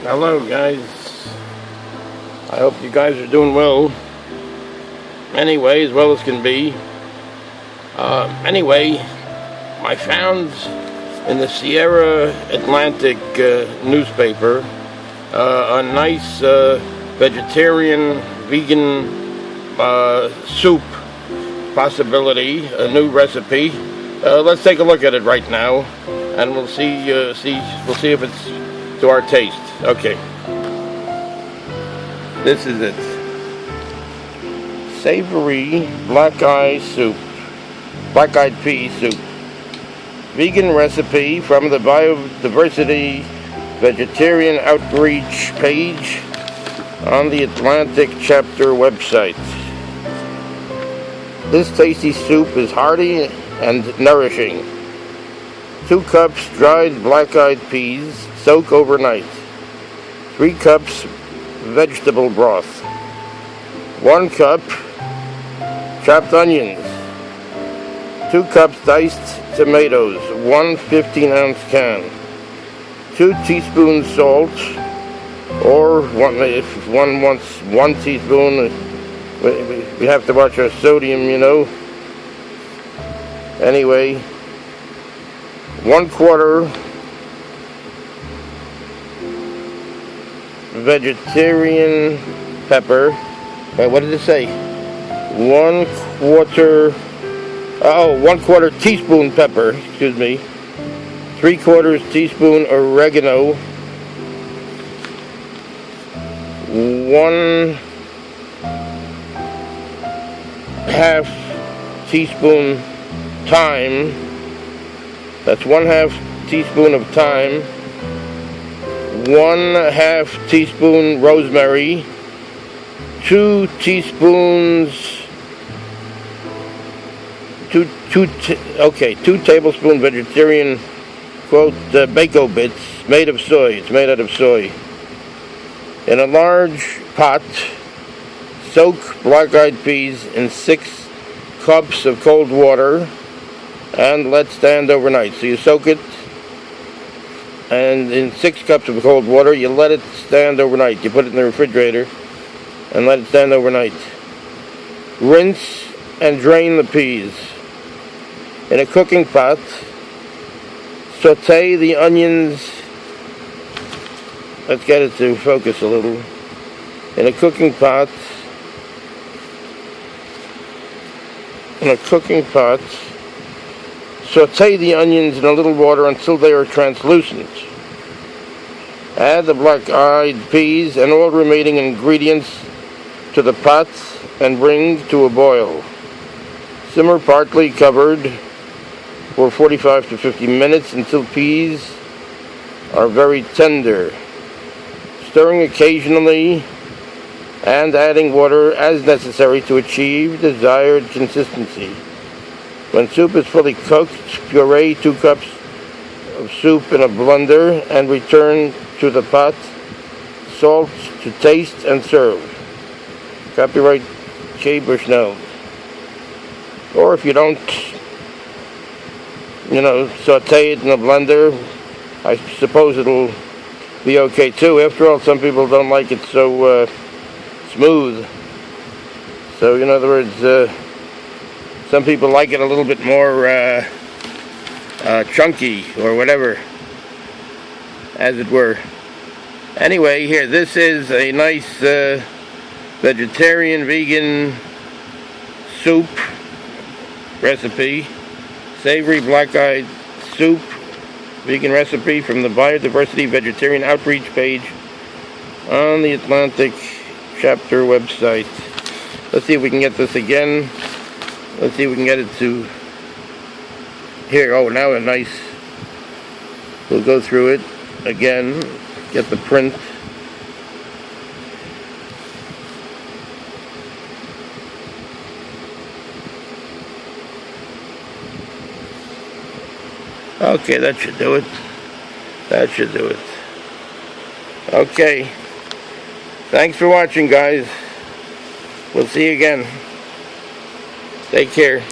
Hello guys, I hope you guys are doing well. Anyway, as well as can be. Anyway, I found in the Sierra Atlantic newspaper a nice vegetarian, vegan soup possibility, a new recipe. Let's take a look at it right now, and we'll see if it's to our taste. Okay, this is it. Savory black-eyed pea soup. Vegan recipe from the Biodiversity Vegetarian Outreach page on the Atlantic chapter website. This tasty soup is hearty and nourishing. 2 cups dried black-eyed peas, soak overnight. 3 cups vegetable broth. 1 cup chopped onions. 2 cups diced tomatoes. 1 15-ounce can. 2 teaspoons salt, or if one wants 1 teaspoon. We have to watch our sodium, you know. Anyway, 1/4 vegetarian pepper. What did it say? 1/4 teaspoon pepper, excuse me. 3/4 teaspoon oregano. 1/2 teaspoon thyme. That's 1/2 teaspoon of thyme. 1/2 teaspoon rosemary. 2 tablespoon vegetarian bako bits made of soy. It's made out of soy. In a large pot, soak black-eyed peas in 6 cups of cold water and let stand overnight. So you soak it, and in 6 cups of cold water, you let it stand overnight. You put it in the refrigerator and let it stand overnight. Rinse and drain the peas. In a cooking pot, saute the onions. Let's get it to focus a little. In a cooking pot, saute the onions in a little water until they are translucent. Add the black-eyed peas and all remaining ingredients to the pot and bring to a boil. Simmer partly covered for 45 to 50 minutes until peas are very tender, stirring occasionally and adding water as necessary to achieve desired consistency. When soup is fully cooked, puree 2 cups of soup in a blender and return to the pot. Salt to taste and serve. Copyright K. Bushnell. Or if you don't, saute it in a blender, I suppose it'll be okay too. After all, some people don't like it so smooth. So, in other words, some people like it a little bit more chunky or whatever, as it were. Anyway, here, this is a nice vegetarian, vegan soup recipe. Savory black-eyed soup, vegan recipe from the Biodiversity Vegetarian Outreach page on the Atlantic chapter website. Let's see if we can get this again. Let's see if we can get it to here. Oh, now a nice. We'll go through it again. Get the print. Okay, that should do it. That should do it. Okay. Thanks for watching, guys. We'll see you again. Take care.